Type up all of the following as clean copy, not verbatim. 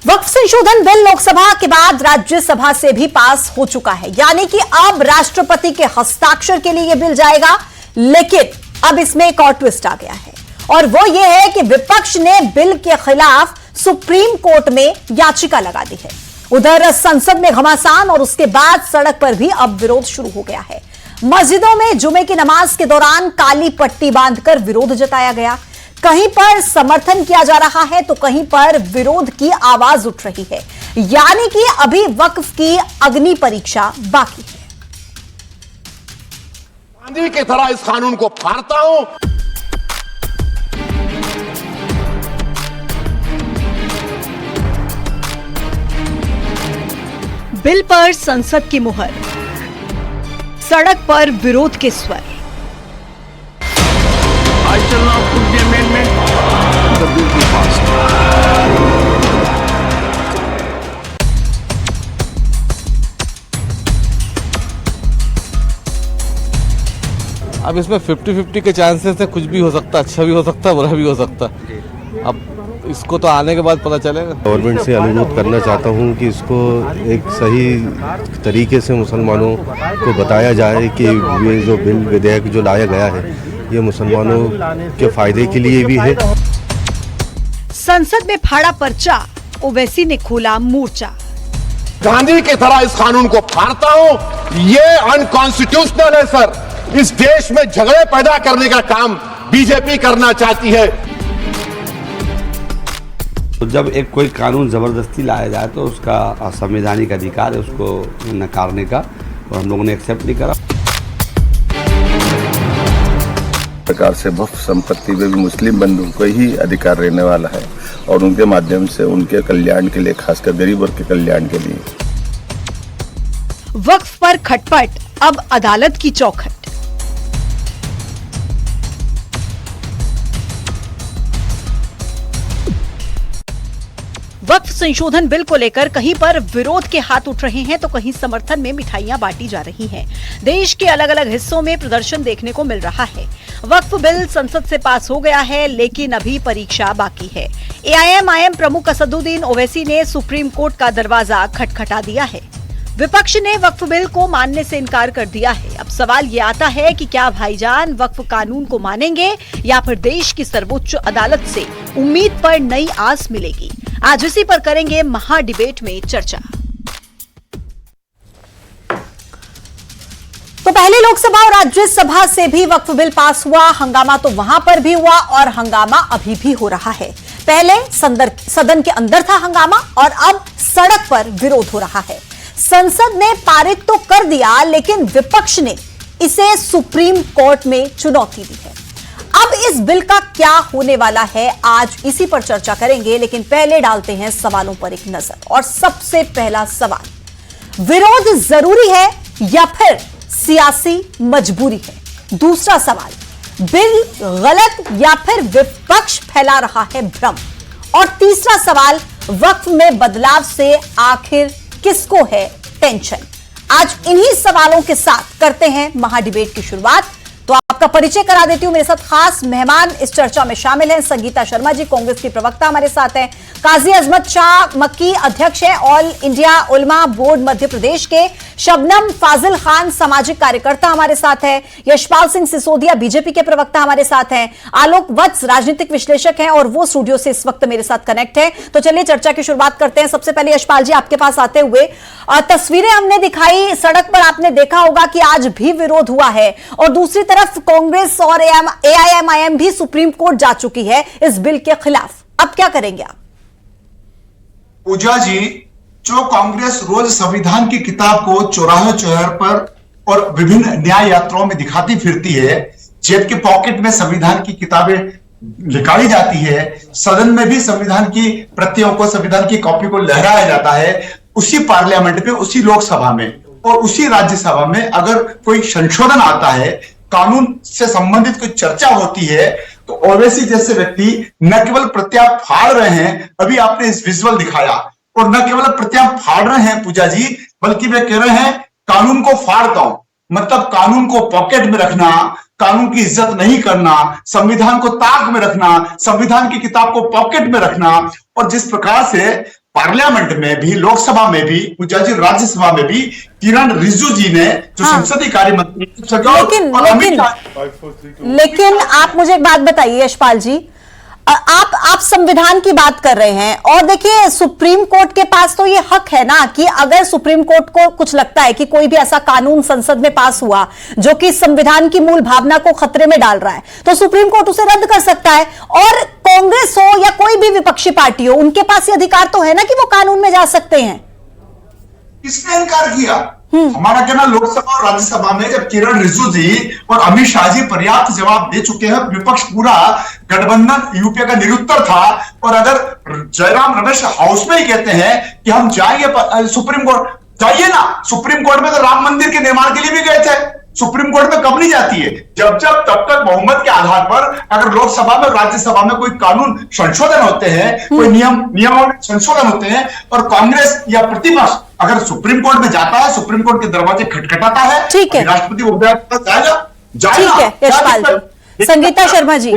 वक्फ संशोधन बिल लोकसभा के बाद राज्यसभा से भी पास हो चुका है, यानी कि अब राष्ट्रपति के हस्ताक्षर के लिए यह बिल जाएगा। लेकिन अब इसमें एक और ट्विस्ट आ गया है और वो ये है कि विपक्ष ने बिल के खिलाफ सुप्रीम कोर्ट में याचिका लगा दी है। उधर संसद में घमासान और उसके बाद सड़क पर भी अब विरोध शुरू हो गया है। मस्जिदों में जुमे की नमाज के दौरान काली पट्टी बांधकर विरोध जताया गया। कहीं पर समर्थन किया जा रहा है तो कहीं पर विरोध की आवाज उठ रही है, यानी कि अभी वक्फ की अग्नि परीक्षा बाकी है। गांधी की तरह इस कानून को फाड़ता हूं। बिल पर संसद की मुहर, सड़क पर विरोध के स्वर। I shall now put the amendment. The bill be passed. अब इसमें 50-50 के चांसेस है, कुछ भी हो सकता है, अच्छा भी हो सकता है, बुरा भी हो सकता है। अब इसको तो आने के बाद पता चलेगा। गवर्नमेंट से अनुरोध करना चाहता हूं कि इसको एक सही तरीके से मुसलमानों को बताया जाए कि ये जो बिल विधेयक जो लाया गया है ये मुसलमानों के फायदे के लिए भी है। संसद में फाड़ा पर्चा, ओवैसी ने खोला मोर्चा। गांधी की तरह इस कानून को फाड़ता हूं। ये अनकॉन्स्टिट्यूशनल है सर। इस देश में झगड़े पैदा करने का काम बीजेपी करना चाहती है। तो जब एक कोई कानून जबरदस्ती लाया जाए तो उसका संवैधानिक अधिकार है उसको नकारने का, और हम लोगों ने एक्सेप्ट नहीं करा। प्रकार से वक्फ संपत्ति में भी मुस्लिम बंधुओं को ही अधिकार रहने वाला है और उनके माध्यम से उनके कल्याण के लिए, खासकर गरीब वर्ग के कल्याण के लिए। वक्फ पर खटपट, अब अदालत की चौखट। वक्फ संशोधन बिल को लेकर कहीं पर विरोध के हाथ उठ रहे हैं तो कहीं समर्थन में मिठाइयां बांटी जा रही हैं। देश के अलग अलग हिस्सों में प्रदर्शन देखने को मिल रहा है। वक्फ बिल संसद से पास हो गया है, लेकिन अभी परीक्षा बाकी है। एआईएमआईएम प्रमुख असदुद्दीन ओवैसी ने सुप्रीम कोर्ट का दरवाजा खटखटा दिया है। विपक्ष ने वक्फ बिल को मानने से इनकार कर दिया है। अब सवाल ये आता है कि क्या भाईजान वक्फ कानून को मानेंगे या फिर देश की सर्वोच्च अदालत से उम्मीद पर नई आस मिलेगी। आज इसी पर करेंगे महा डिबेट में चर्चा। तो पहले लोकसभा और राज्यसभा से भी वक्फ बिल पास हुआ। हंगामा तो वहां पर भी हुआ और हंगामा अभी भी हो रहा है। पहले सदन के अंदर था हंगामा और अब सड़क पर विरोध हो रहा है। संसद ने पारित तो कर दिया, लेकिन विपक्ष ने इसे सुप्रीम कोर्ट में चुनौती दी है। अब इस बिल का क्या होने वाला है, आज इसी पर चर्चा करेंगे। लेकिन पहले डालते हैं सवालों पर एक नजर। और सबसे पहला सवाल, विरोध जरूरी है या फिर सियासी मजबूरी है? दूसरा सवाल, बिल गलत या फिर विपक्ष फैला रहा है भ्रम? और तीसरा सवाल, वक्फ में बदलाव से आखिर किसको है टेंशन? आज इन्हीं सवालों के साथ करते हैं महाडिबेट की शुरुआत। तो आपका परिचय करा देती हूं। मेरे साथ खास मेहमान इस चर्चा में शामिल हैं। संगीता शर्मा जी, कांग्रेस की प्रवक्ता हमारे साथ हैं। काजी अजमत शाह मक्की, अध्यक्ष हैं ऑल इंडिया उलमा बोर्ड मध्य प्रदेश के। शबनम फाजिल खान, सामाजिक कार्यकर्ता हमारे साथ है। यशपाल सिंह सिसोदिया, बीजेपी के प्रवक्ता हमारे साथ हैं। आलोक वत्स, राजनीतिक विश्लेषक हैं और वो स्टूडियो से इस वक्त मेरे साथ कनेक्ट है। तो चलिए चर्चा की शुरुआत करते हैं। सबसे पहले यशपाल जी, आपके पास आते हुए, तस्वीरें हमने दिखाई, सड़क पर आपने देखा होगा कि आज भी विरोध हुआ है और दूसरी तरफ कांग्रेस और एआईएमआईएम भी सुप्रीम कोर्ट जा चुकी है इस बिल के खिलाफ। अब क्या करेंगे आप? पूजा जी, जो कांग्रेस रोज संविधान की किताब को चौराहे चौराहे पर और विभिन्न न्याय यात्राओं में दिखाती फिरती है, जेब के पॉकेट में संविधान की किताबें निकाली जाती है, सदन में भी संविधान की प्रतियों को, संविधान की कॉपी को लहराया जाता है, उसी पार्लियामेंट में, उसी लोकसभा में और उसी राज्यसभा में अगर कोई संशोधन आता है, कानून से संबंधित कोई चर्चा होती है, तो ओवैसी जैसे व्यक्ति न केवल प्रत्याह फाड़ रहे हैं, अभी आपने इस विजुअल दिखाया, और न केवल प्रत्याह फाड़ रहे हैं पूजा जी, बल्कि वे कह रहे हैं कानून को फाड़ता हूं। मतलब कानून को पॉकेट में रखना, कानून की इज्जत नहीं करना, संविधान को ताक में रखना, संविधान की किताब को पॉकेट में रखना। और जिस प्रकार से पार्लियामेंट में भी, लोकसभा में भी, पूजा जी राज्यसभा में भी किरण रिजिजू जी ने जो संसदीय कार्य मंत्री लेकिन आप मुझे एक बात बताइए यशपाल जी, आप संविधान की बात कर रहे हैं और देखिए सुप्रीम कोर्ट के पास तो ये हक है ना कि अगर सुप्रीम कोर्ट को कुछ लगता है कि कोई भी ऐसा कानून संसद में पास हुआ जो कि संविधान की मूल भावना को खतरे में डाल रहा है तो सुप्रीम कोर्ट उसे रद्द कर सकता है। और कांग्रेस हो या कोई भी विपक्षी पार्टी हो, उनके पास ये अधिकार तो है ना कि वो कानून में जा सकते हैं। किसने इनकार किया? हमारा कहना लोकसभा और राज्यसभा में जब किरण रिजिजू जी और अमित शाह जी पर्याप्त जवाब दे चुके हैं, विपक्ष पूरा गठबंधन यूपीए का निरुत्तर था, और अगर जयराम रमेश हाउस में ही कहते हैं कि हम जाएंगे सुप्रीम कोर्ट, जाइए ना। सुप्रीम कोर्ट में तो राम मंदिर के निर्माण के लिए भी गए थे, सुप्रीम कोर्ट में कब नहीं जाती है? जब तब तक बहुमत के आधार पर अगर लोकसभा में राज्यसभा में कोई कानून संशोधन होते हैं, कोई नियमावली संशोधन होते हैं और कांग्रेस या प्रतिपक्ष अगर सुप्रीम कोर्ट में जाता है, सुप्रीम कोर्ट के दरवाजे खटखटाता है, ठीक है, राष्ट्रपति जाएगा। ठीक है यशपाल जी। संगीता शर्मा जी,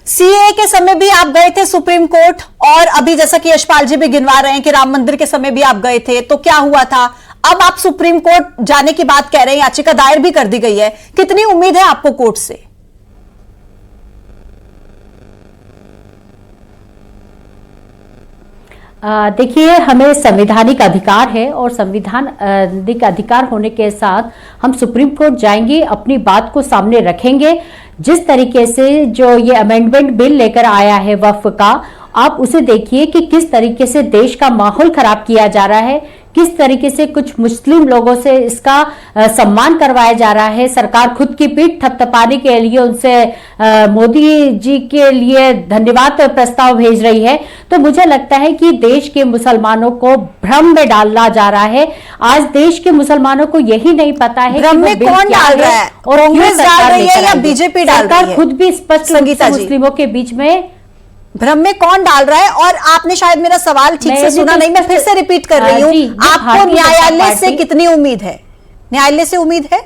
सीए के समय भी आप गए थे सुप्रीम कोर्ट और अभी जैसा कि यशपाल जी भी गिनवा रहे हैं कि राम मंदिर के समय भी आप गए थे, तो क्या हुआ था? अब आप सुप्रीम कोर्ट जाने की बात कह रहे हैं, याचिका दायर भी कर दी गई है, कितनी उम्मीद है आपको कोर्ट से? देखिए, हमें संवैधानिक अधिकार है और संवैधानिक अधिकार होने के साथ हम सुप्रीम कोर्ट जाएंगे, अपनी बात को सामने रखेंगे। जिस तरीके से जो ये अमेंडमेंट बिल लेकर आया है वक्फ का, आप उसे देखिए कि किस तरीके से देश का माहौल खराब किया जा रहा है, किस तरीके से कुछ मुस्लिम लोगों से इसका सम्मान करवाया जा रहा है। सरकार खुद की पीठ थपथपाने के लिए उनसे मोदी जी के लिए धन्यवाद प्रस्ताव भेज रही है। तो मुझे लगता है कि देश के मुसलमानों को भ्रम में डाला जा रहा है। आज देश के मुसलमानों को यही नहीं पता है भ्रम में कौन डाल रहा है, और कांग्रेस डाल रही है या बीजेपी डाल रही है? सरकार खुद भी स्पष्ट रूप से मुस्लिमों के बीच में भ्रम में कौन डाल रहा है? और आपने शायद मेरा सवाल ठीक से सुना नहीं, मैं फिर से रिपीट कर रही हूँ, आपको न्यायालय से कितनी उम्मीद है? न्यायालय से उम्मीद है?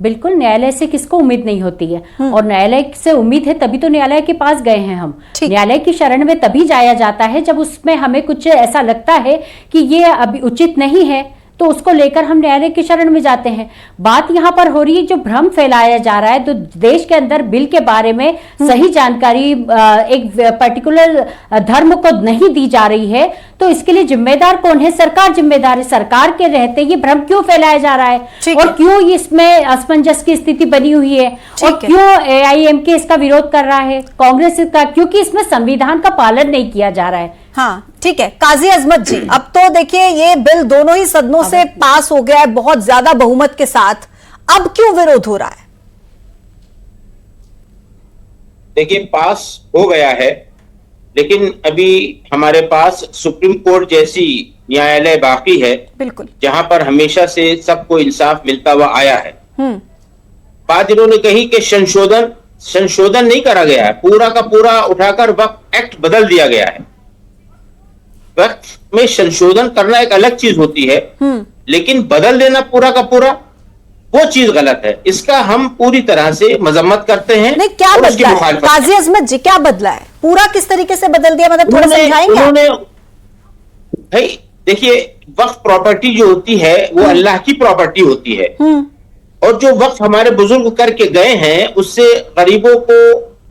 बिल्कुल, न्यायालय से किसको उम्मीद नहीं होती है, और न्यायालय से उम्मीद है तभी तो न्यायालय के पास गए हैं हम। न्यायालय की शरण में तभी जाया जाता है जब उसमें हमें कुछ ऐसा लगता है कि ये अभी उचित नहीं है, तो उसको लेकर हम न्यायालय की शरण में जाते हैं। बात यहाँ पर हो रही है जो भ्रम फैलाया जा रहा है, तो देश के अंदर बिल के बारे में सही जानकारी एक पर्टिकुलर धर्म को नहीं दी जा रही है, तो इसके लिए जिम्मेदार कौन है? सरकार जिम्मेदार है। सरकार के रहते ये भ्रम क्यों फैलाया जा रहा है और क्यों इसमें असमंजस की स्थिति बनी हुई है, और क्यों AIMK इसका विरोध कर रहा है, कांग्रेस का? क्योंकि इसमें संविधान का पालन नहीं किया जा रहा है। हाँ ठीक है, काजी अजमत जी, अब तो देखिए ये बिल दोनों ही सदनों से पास हो गया है बहुत ज्यादा बहुमत के साथ, अब क्यों विरोध हो रहा है? देखिए, पास हो गया है, लेकिन अभी हमारे पास सुप्रीम कोर्ट जैसी न्यायालय बाकी है, बिल्कुल, जहां पर हमेशा से सबको इंसाफ मिलता हुआ आया है। बात इन्होंने कही कि संशोधन नहीं करा गया है, पूरा का पूरा उठाकर वक्फ एक्ट बदल दिया गया है। वक्फ में संशोधन करना एक अलग चीज होती है, लेकिन बदल देना पूरा का पूरा वो चीज गलत है। इसका हम पूरी तरह से मजम्मत करते हैं। नहीं, क्या बदला है काजी अजमत जी, क्या बदला है? पूरा किस तरीके से बदल दिया, मतलब थोड़ा समझाएंगे? भाई देखिए, वक्फ प्रॉपर्टी जो होती है वो अल्लाह की प्रॉपर्टी होती है, और जो वक्फ हमारे बुजुर्ग करके गए हैं उससे गरीबों को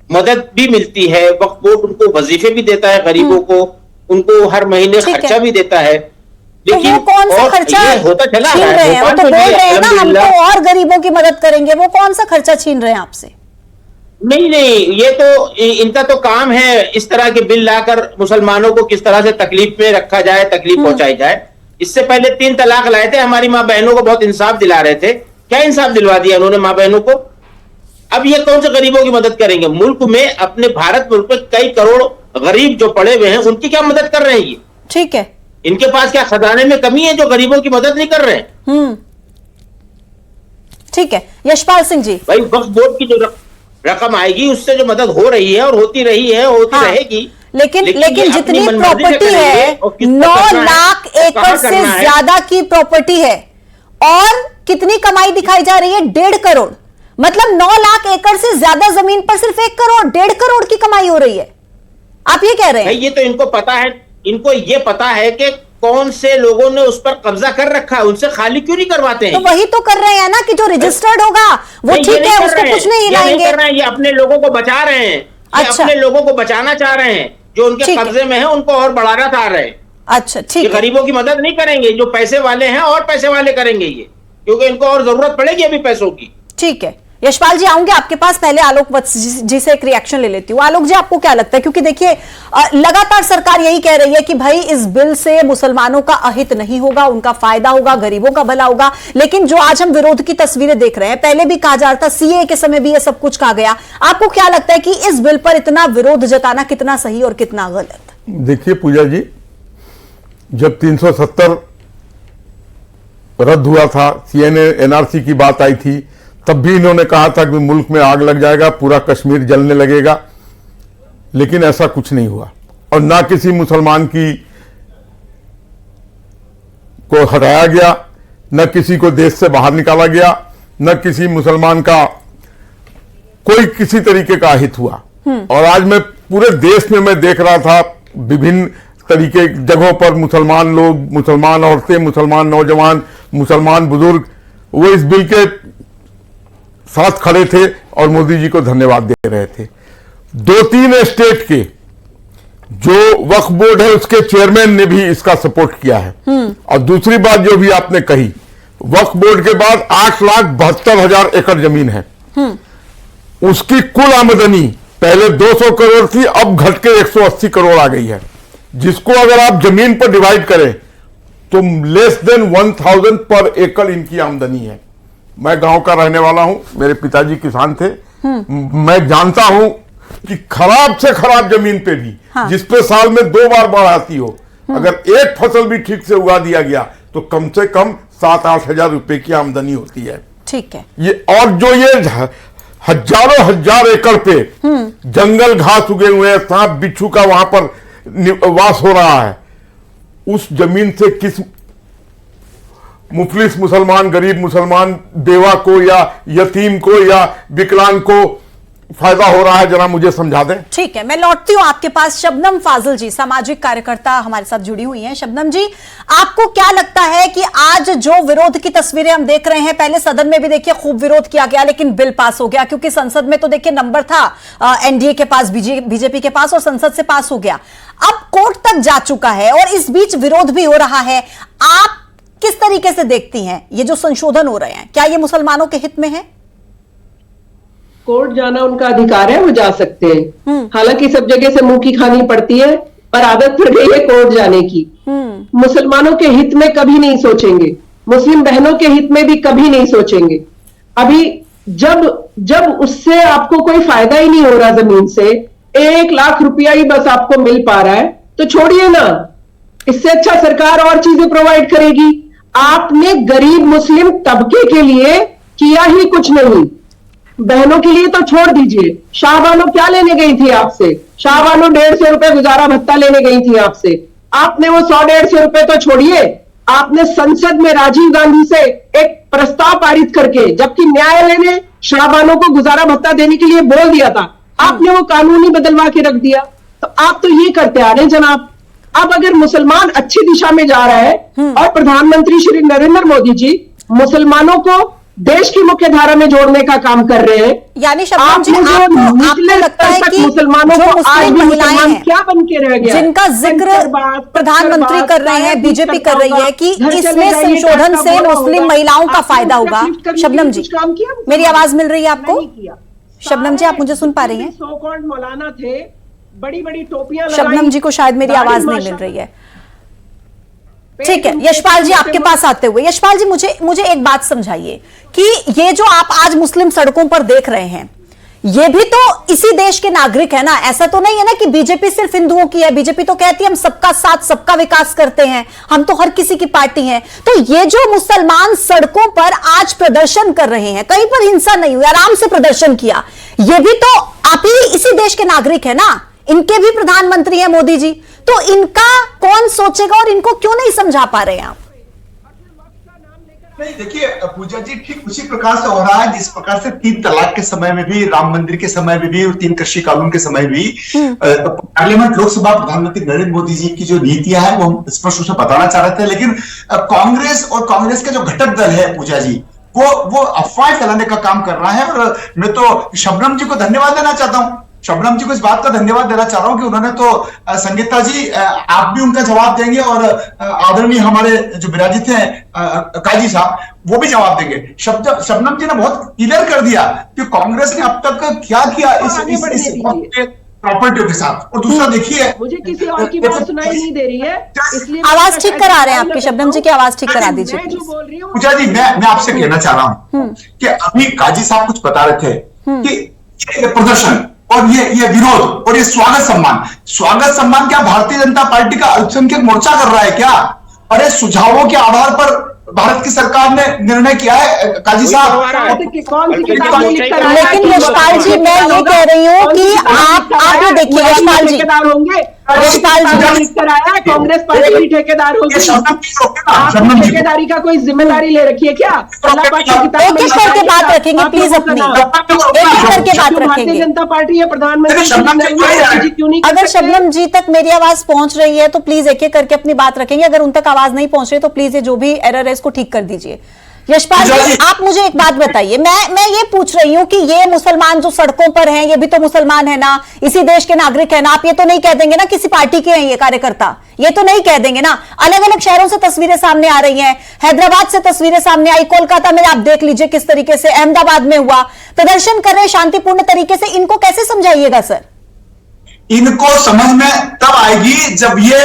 मदद भी मिलती है। वक्फ बोर्ड उनको वजीफे भी देता है, गरीबों को उनको हर महीने खर्चा भी देता है। लेकिन तो कौन सा खर्चा होता चला छीन रहे हैं? वो तो बोल रहे हैं ना हम तो और गरीबों की मदद करेंगे, वो कौन सा खर्चा छीन रहे हैं आपसे? नहीं, ये तो इनका तो काम है इस तरह के बिल लाकर मुसलमानों को किस तरह से तकलीफ में रखा जाए, तकलीफ पहुंचाई जाए। इससे पहले 3 तलाक लाए थे, हमारी माँ बहनों को बहुत इंसाफ दिला रहे थे। क्या इंसाफ दिलवा दिया उन्होंने माँ बहनों को? अब ये कौन से गरीबों की मदद करेंगे? मुल्क में, अपने भारत मुल्क में कई करोड़ गरीब जो पड़े हुए हैं, उनकी क्या मदद कर रहे हैं ये? ठीक है, इनके पास क्या खजाने में कमी है जो गरीबों की मदद नहीं कर रहे हैं? ठीक है, यशपाल सिंह जी, भाई वक्फ बोर्ड की जो रकम आएगी उससे जो मदद हो रही है और होती रही है, होती रहेगी, लेकिन जितनी प्रॉपर्टी है 9 लाख एकड़ से ज्यादा की प्रॉपर्टी है, और कितनी कमाई दिखाई जा रही है? 1.5 करोड़। मतलब 9 लाख एकड़ से ज्यादा जमीन पर सिर्फ 1 करोड़ 1.5 करोड़ की कमाई हो रही है, आप ये कह रहे हैं? ये तो इनको पता है, इनको ये पता है कि कौन से लोगों ने उस पर कब्जा कर रखा है, उनसे खाली क्यों नहीं करवाते हैं? तो वही तो कर रहे हैं ना कि जो रजिस्टर्ड होगा वो ठीक है, उसको कुछ नहीं हिलाएंगे। ये अपने लोगों को बचा रहे हैं, अच्छा। अपने लोगों को बचाना चाह रहे हैं, जो उनके कब्जे में है उनको और बढ़ाना चाह रहे हैं। अच्छा ठीक है, गरीबों की मदद नहीं करेंगे, जो पैसे वाले हैं और पैसे वाले करेंगे ये, क्योंकि इनको और जरूरत पड़ेगी अभी पैसों की। ठीक है, यशपाल जी आऊंगे आपके पास, पहले आलोक वत्स जी से एक रिएक्शन ले लेती हूँ। आलोक जी, आपको क्या लगता है, क्योंकि देखिए लगातार सरकार यही कह रही है कि भाई इस बिल से मुसलमानों का अहित नहीं होगा, उनका फायदा होगा, गरीबों का भला होगा, लेकिन जो आज हम विरोध की तस्वीरें देख रहे हैं, पहले भी कहा जा रहा था, सीए के समय भी ये सब कुछ कहा गया, आपको क्या लगता है कि इस बिल पर इतना विरोध जताना कितना सही और कितना गलत? देखिए पूजा जी, जब 370 रद्द हुआ था, सीएनए एनआरसी की बात आई थी, तब भी इन्होंने कहा था कि मुल्क में आग लग जाएगा, पूरा कश्मीर जलने लगेगा, लेकिन ऐसा कुछ नहीं हुआ और ना किसी मुसलमान को हटाया गया, न किसी को देश से बाहर निकाला गया, न किसी मुसलमान का कोई किसी तरीके का अहित हुआ। और आज मैं पूरे देश में मैं देख रहा था, विभिन्न तरीके जगहों पर मुसलमान लोग, मुसलमान औरतें, मुसलमान नौजवान, मुसलमान बुजुर्ग वो इस बिल के साथ खड़े थे और मोदी जी को धन्यवाद दे रहे थे। 2-3 स्टेट के जो वक्फ बोर्ड है उसके चेयरमैन ने भी इसका सपोर्ट किया है। और दूसरी बात जो भी आपने कही, वक्फ बोर्ड के बाद 8,72,000 एकड़ जमीन है, उसकी कुल आमदनी पहले 200 करोड़ थी, अब घट के 180 करोड़ आ गई है, जिसको अगर आप जमीन पर डिवाइड करें तो लेस देन 1,000 पर एकड़ इनकी आमदनी है। मैं गांव का रहने वाला हूं, मेरे पिताजी किसान थे, मैं जानता हूं कि खराब से खराब जमीन पे भी, जिसपे साल में 2 बार बाढ़ आती हो, अगर एक फसल भी ठीक से उगा दिया गया तो कम से कम 7-8 हजार रुपए की आमदनी होती है। ठीक है, ये और जो ये हजारों हजार एकड़ पे जंगल घास उगे हुए हैं, सांप बिच्छू का वहां पर वास हो रहा है, उस जमीन से किस मुफलिस मुसलमान, गरीब मुसलमान, बेवा को या यतीम को या विकलांग को फायदा हो रहा है, जरा मुझे समझा दें। ठीक है, मैं लौटती हूं आपके पास। शबनम फाजिल जी, सामाजिक कार्यकर्ता हमारे साथ जुड़ी हुई हैं। शबनम जी, आपको क्या लगता है कि आज जो विरोध की तस्वीरें हम देख रहे हैं, पहले सदन में भी देखिए खूब विरोध किया गया, लेकिन बिल पास हो गया, क्योंकि संसद में तो देखिए नंबर था एनडीए के पास, बीजेपी के पास, और संसद से पास हो गया, अब कोर्ट तक जा चुका है और इस बीच विरोध भी हो रहा है। आप किस तरीके से देखती हैं ये जो संशोधन हो रहे हैं, क्या ये मुसलमानों के हित में है? कोर्ट जाना उनका अधिकार है, वो जा सकते हैं। हालांकि सब जगह से मुंह की खानी पड़ती है, पर आदत पड़ गई है कोर्ट जाने की। मुसलमानों के हित में कभी नहीं सोचेंगे, मुस्लिम बहनों के हित में भी कभी नहीं सोचेंगे। अभी जब उससे आपको कोई फायदा ही नहीं हो रहा, जमीन से 1 लाख रुपया ही बस आपको मिल पा रहा है, तो छोड़िए ना, इससे अच्छा सरकार और चीजें प्रोवाइड करेगी। आपने गरीब मुस्लिम तबके के लिए किया ही कुछ नहीं, बहनों के लिए तो छोड़ दीजिए। शाहबानो क्या लेने गई थी आपसे? शाहबानो 150 रुपए गुजारा भत्ता लेने गई थी आपसे, आपने वो 100-150 रुपए तो छोड़िए, आपने संसद में राजीव गांधी से एक प्रस्ताव पारित करके, जबकि न्यायालय ने शाहबानों को गुजारा भत्ता देने के लिए बोल दिया था, आपने वो कानूनी बदलवा के रख दिया। तो आप तो ये करते आ रहे हैं जनाब। अब अगर मुसलमान अच्छी दिशा में जा रहा है और प्रधानमंत्री श्री नरेंद्र मोदी जी मुसलमानों को देश की मुख्य धारा में जोड़ने का काम कर रहे हैं, यानी शबनम जी, आपको लगता है कि मुसलमानों जो को आज भी मुस्लिम मुसलमान महिलाएं हैं, क्या बन के रह गया, जिनका जिक्र प्रधानमंत्री कर रहे हैं, बीजेपी कर रही है कि इसमें संशोधन से मुस्लिम महिलाओं का फायदा होगा। शबनम जी, मेरी आवाज मिल रही है आपको? शबनम जी, आप मुझे सुन पा रही हैं? सो कॉल्ड मौलाना थे, बड़ी बड़ी टोपियां, शबनम जी को शायद मेरी आवाज नहीं मिल रही है। ठीक है, यशपाल जी आपके पास आते हुए, यशपाल जी मुझे एक बात समझाइए कि ये जो आप आज मुस्लिम सड़कों पर देख रहे हैं, ये भी तो इसी देश के नागरिक है ना? ऐसा तो नहीं है ना कि बीजेपी सिर्फ हिंदुओं की है। बीजेपी तो कहती है हम सबका साथ सबका विकास करते हैं, हम तो हर किसी की पार्टी है। तो ये जो मुसलमान सड़कों पर आज प्रदर्शन कर रहे हैं, कहीं पर हिंसा नहीं हुई, आराम से प्रदर्शन किया, ये भी तो आप ही इसी देश के नागरिक है ना? इनके भी प्रधानमंत्री हैं मोदी जी, तो इनका कौन सोचेगा और इनको क्यों नहीं समझा पा रहे हैं आप? नहीं, देखिए पूजा जी, ठीक उसी प्रकार से हो रहा है जिस प्रकार से 3 तलाक के समय में भी, राम मंदिर के समय में भी और 3 कृषि कानून के समय भी पार्लियामेंट, लोकसभा, प्रधानमंत्री नरेंद्र मोदी जी की जो नीतियां हैं वो हम स्पष्ट रूप से बताना चाह रहे थे। लेकिन कांग्रेस और कांग्रेस का जो घटक दल है पूजा जी, वो अफवाह फैलाने का काम कर रहा है। और मैं तो शबनम जी को धन्यवाद देना चाहता हूं, शबनम जी को इस बात का धन्यवाद देना चाह रहा हूं कि उन्होंने तो संगीता जी, आप भी उनका जवाब देंगे और आदरणीय हमारे जो विराजित हैं काजी साहब, वो भी जवाब देंगे। शबनम जी ने बहुत क्लियर कर दिया कि कांग्रेस ने अब तक क्या किया इस प्रॉपर्टियों के साथ। और दूसरा देखिए, मुझे किसी और की बात सुनाई नहीं दे रही है, इसलिए आवाज ठीक करा रहे हैं आपकी, शबनम जी की आवाज ठीक करा दीजिए। मैं जो बोल रही हूँ पूजा जी, मैं आपसे कहना चाह रहा हूं कि अभी काजी साहब कुछ बता रहे थे कि ये प्रदर्शन और ये विरोध और ये स्वागत सम्मान क्या भारतीय जनता पार्टी का अल्पसंख्यक मोर्चा कर रहा है क्या? अरे सुझावों के आधार पर भारत की सरकार ने निर्णय किया है काजी साहब। लेकिन यशपाल जी, मैं ये कह रही हूँ कि आप ये देखिए यशपाल जी, कांग्रेस पार्टी की ठेकेदार होगी, आपने ठेकेदारी का कोई जिम्मेदारी ले रखी है क्या? एक एक करके बात रखेंगे प्लीज, अपनी एक एक करके बात रखेंगे। भारतीय जनता पार्टी है, प्रधानमंत्री क्यों नहीं? अगर शबनम जी तक मेरी आवाज पहुंच रही है तो प्लीज एक एक करके अपनी बात रखेंगे, अगर उन तक आवाज नहीं पहुंच रही तो प्लीज ये जो भी एरर है इसको ठीक कर दीजिए। यशपाल जी, आप मुझे एक बात बताइए, मैं ये पूछ रही हूं कि ये मुसलमान जो सड़कों पर हैं, ये भी तो मुसलमान है ना, इसी देश के नागरिक है ना, आप ये तो नहीं कह देंगे ना किसी पार्टी के हैं ये कार्यकर्ता, ये तो नहीं कह देंगे ना। अलग अलग शहरों से तस्वीरें सामने आ रही हैं, हैदराबाद से तस्वीरें सामने आई, कोलकाता में आप देख लीजिए किस तरीके से, अहमदाबाद में हुआ, प्रदर्शन कर रहे शांतिपूर्ण तरीके से, इनको कैसे समझाइएगा सर? इनको समझ में तब आएगी जब ये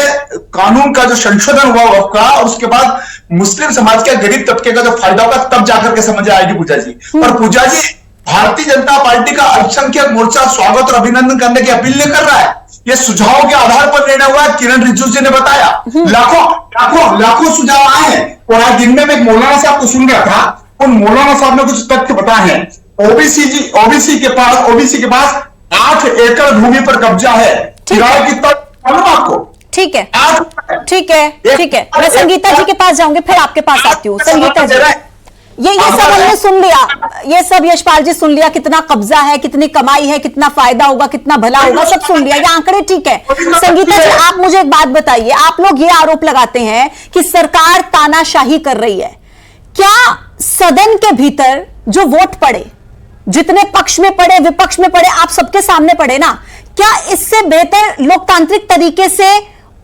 कानून का जो संशोधन हुआ होगा और उसके बाद मुस्लिम समाज के गरीब तबके का जो फायदा होगा तब जाकर के समझ आएगी पूजा जी। और पूजा जी, भारतीय जनता पार्टी का अल्पसंख्यक मोर्चा स्वागत और अभिनंदन करने की अपील नहीं कर रहा है, ये सुझावों के आधार पर निर्णय हुआ है। किरण रिजिजू जी ने बताया, लाखों सुझाव आए हैं। और आज दिन में मैं एक मौलाना साहब को सुन रहा था, उन मौलाना साहब ने कुछ तथ्य बताए हैं। ओबीसी के पास 8 एकड़ भूमि पर कब्जा है, किराए कितना आपको? ठीक है, ठीक है, मैं संगीता जी के पास जाऊंगी, फिर आपके पास आती हूँ। संगीता जी, ये सब हमने सुन लिया, ये सब यशपाल जी सुन लिया, कितना कब्जा है, कितनी कमाई है, कितना फायदा होगा, कितना भला होगा, सब सुन लिया, ये आंकड़े ठीक है। संगीता जी, आप मुझे एक बात बताइए, आप लोग ये आरोप लगाते हैं कि सरकार तानाशाही कर रही है, क्या सदन के भीतर जो वोट पड़े, जितने पक्ष में पड़े विपक्ष में पड़े, आप सबके सामने पड़े ना, क्या इससे बेहतर लोकतांत्रिक तरीके से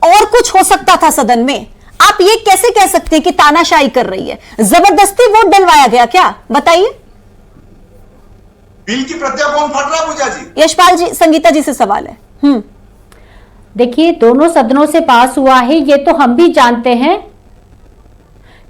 और कुछ हो सकता था सदन में? आप ये कैसे कह सकते हैं कि तानाशाही कर रही है? जबरदस्ती वोट डलवाया गया क्या? बताइए। बिल की प्रतियां कौन फट रहा है पूजा जी? यशपाल जी, संगीता जी से सवाल है। देखिए, दोनों सदनों से पास हुआ है, ये तो हम भी जानते हैं।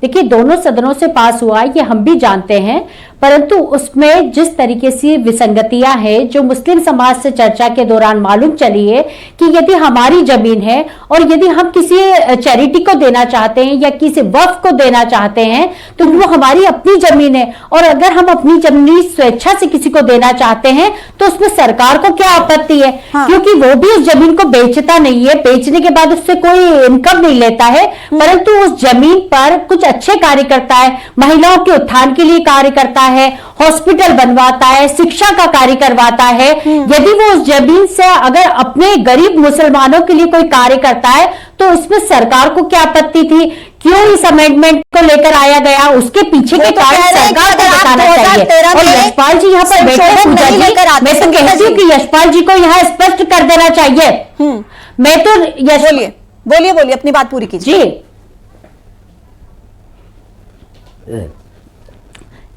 देखिए, दोनों सदनों से पास हुआ ये हम भी जानते हैं, परंतु उसमें जिस तरीके से विसंगतियां हैं जो मुस्लिम समाज से चर्चा के दौरान मालूम चली है कि यदि हमारी जमीन है और यदि हम किसी चैरिटी को देना चाहते हैं या किसी वक्फ को देना चाहते हैं तो वो हमारी अपनी जमीन है, और अगर हम अपनी जमीन स्वेच्छा से किसी को देना चाहते हैं तो उसमें सरकार को क्या आपत्ति है? हाँ। क्योंकि वो भी उस जमीन को बेचता नहीं है, बेचने के बाद उससे कोई इनकम नहीं लेता है, परंतु उस जमीन पर कुछ अच्छे कार्य करता है, महिलाओं के उत्थान के लिए कार्य करता है, हॉस्पिटल बनवाता है, शिक्षा का कार्य करवाता है। यदि वो उस जमीन से अगर अपने गरीब मुसलमानों के लिए कोई कार्य करता है तो उसमें सरकार को क्या आपत्ति थी? क्यों इस अमेंडमेंट को लेकर आया गया? उसके पीछे के कारण सरकार को बताना चाहिए। और यशपाल जी यहाँ पर बैठे हैं, मैं तो कहती हूँ कि यशपाल जी को यहाँ स्पष्ट कर देना चाहिए। मैं तो बोलिए अपनी बात पूरी कीजिए।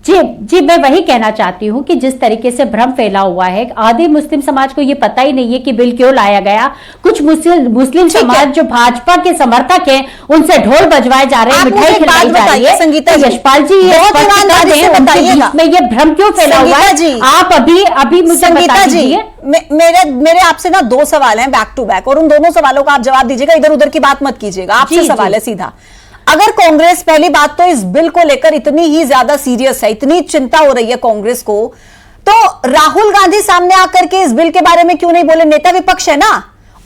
जी, मैं वही कहना चाहती हूँ कि जिस तरीके से भ्रम फैला हुआ है, आधे मुस्लिम समाज को ये पता ही नहीं है कि बिल क्यों लाया गया। कुछ मुस्लिम समाज जो भाजपा के समर्थक हैं उनसे ढोल बजवाए जा रहे हैं, मिठाई खिलाई जा रही है। संगीता यशपाल जी में ये भ्रम क्यों फैला हुआ है? आप अभी मुझे संगीता जी, मेरे आपसे ना 2 सवाल हैं बैक टू बैक, और उन दोनों सवालों का आप जवाब दीजिएगा, इधर उधर की बात मत कीजिएगा। आपसे सवाल है सीधा, अगर कांग्रेस, पहली बात तो इस बिल को लेकर इतनी ही ज्यादा सीरियस है, इतनी चिंता हो रही है कांग्रेस को, तो राहुल गांधी सामने आकर के इस बिल के बारे में क्यों नहीं बोले? नेता विपक्ष है ना।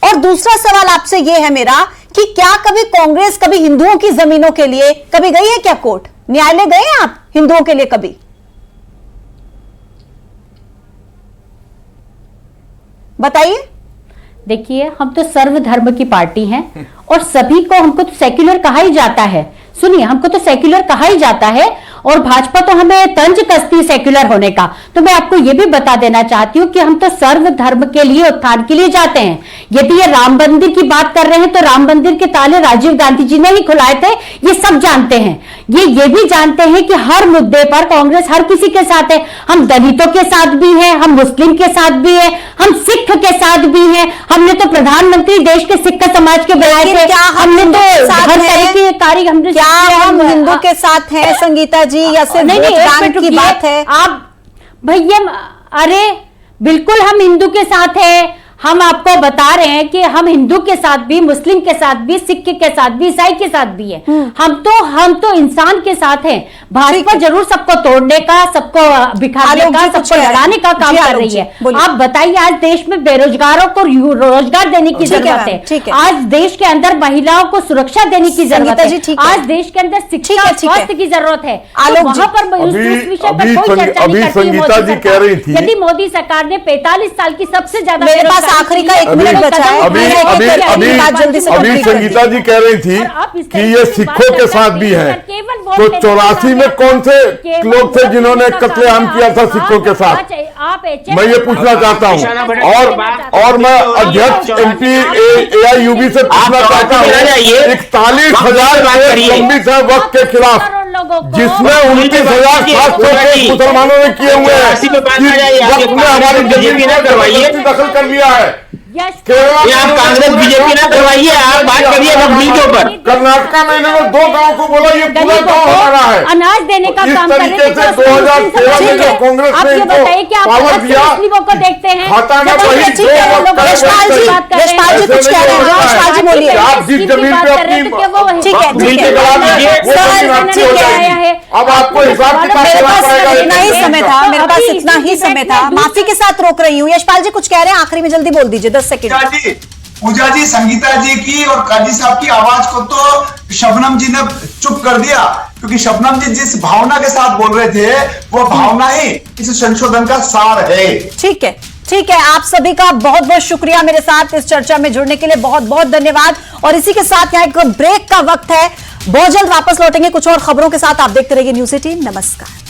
और दूसरा सवाल आपसे यह है मेरा कि क्या कभी कांग्रेस कभी हिंदुओं की जमीनों के लिए कभी गई है क्या कोर्ट? न्यायालय गए हैं आप हिंदुओं के लिए कभी? बताइए। देखिए, हम तो सर्वधर्म की पार्टी हैं और सभी को, हमको तो सेक्युलर कहा ही जाता है। सुनिए, हमको तो सेक्युलर कहा ही जाता है और भाजपा तो हमें तंज कसती है सेक्युलर होने का। तो मैं आपको यह भी बता देना चाहती हूं कि हम तो सर्वधर्म के लिए, उत्थान के लिए जाते हैं। यदि ये राम मंदिर की बात कर रहे हैं तो राम मंदिर के ताले राजीव गांधी जी ने ही खुलाए थे, ये सब जानते हैं। ये भी जानते हैं कि हर मुद्दे पर कांग्रेस हर किसी के साथ है। हम दलितों के साथ भी हैं, हम मुस्लिम के साथ भी हैं, हम सिख के साथ भी हैं। हमने तो प्रधानमंत्री देश के सिख समाज के बनाए थे। हमने तो हर तरह के कार्य हमने, क्या हम हिंदू के साथ हैं संगीता जी, या सिर्फ वोट की बात है? आप भैया, अरे बिल्कुल हम हिंदू के साथ हैं। हम आपको बता रहे हैं कि हम हिंदू के साथ भी, मुस्लिम के साथ भी, सिख के साथ भी, ईसाई के साथ भी है। हम तो इंसान के साथ हैं। भाजपा जरूर सबको तोड़ने का, सबको बिखारने का, सबको लड़ाने का काम कर रही है। आप बताइए, आज देश में बेरोजगारों को रोजगार देने की जरूरत है। आज देश के अंदर महिलाओं को सुरक्षा देने की जरूरत है। आज देश के अंदर शिक्षा और स्वास्थ्य की जरूरत है। वहां पर उस विषय पर कोई चर्चा नहीं करती। यदि मोदी सरकार ने 45 साल की सबसे ज्यादा, आखिरी का 1 मिनट बचा है। अभी संगीता जी कह रही थी कि ये सिखों के साथ भी है, तो 84 में कौन से लोग थे जिन्होंने कत्लेआम किया था सिखों के साथ? मैं ये पूछना चाहता हूँ। और मैं अध्यक्ष MP AIUB से पूछना चाहता हूँ, 41,000 लंबित है वक्त के खिलाफ, जिसमें 29,700 मुसलमानों ने किए हुए हैं। हमारी जमीन दखल कर लिया है। आप कांग्रेस बीजेपी ना करवाइए, आप बात करिए बिल के ऊपर। कर्नाटका में इन्होंने 2 गांव को बोला ये पूरा गांव हमारा है। अनाज देने का काम कर रहे हैं। 2013 में जब कांग्रेस ने इनको पावर दिया, को देखते हैं। खाता में वही यशपाल जी कुछ कह रहे हैं, यशपाल जी बोलिए। आप जिस जमीन पे अपनी ठीक है, अब आपको हिसाब किताब मेरे पास इतना ही समय था, मेरे पास इतना ही समय था। माफी के साथ रोक रही हूँ। यशपाल जी कुछ कह रहे हैं, आखिरी में जल्दी बोल दीजिए, 10 सेकंड। पूजा जी, संगीता जी की और काजी साहब की आवाज को तो शबनम जी ने चुप कर दिया, क्योंकि शबनम जी जिस भावना के साथ बोल रहे थे वो भावना ही इस संशोधन का सार है। ठीक है, ठीक है। आप सभी का बहुत बहुत शुक्रिया मेरे साथ इस चर्चा में जुड़ने के लिए, बहुत बहुत धन्यवाद। और इसी के साथ यहाँ एक ब्रेक का वक्त है, बहुत जल्द वापस लौटेंगे कुछ और खबरों के साथ। आप देखते रहिए न्यूज़ 18। नमस्कार।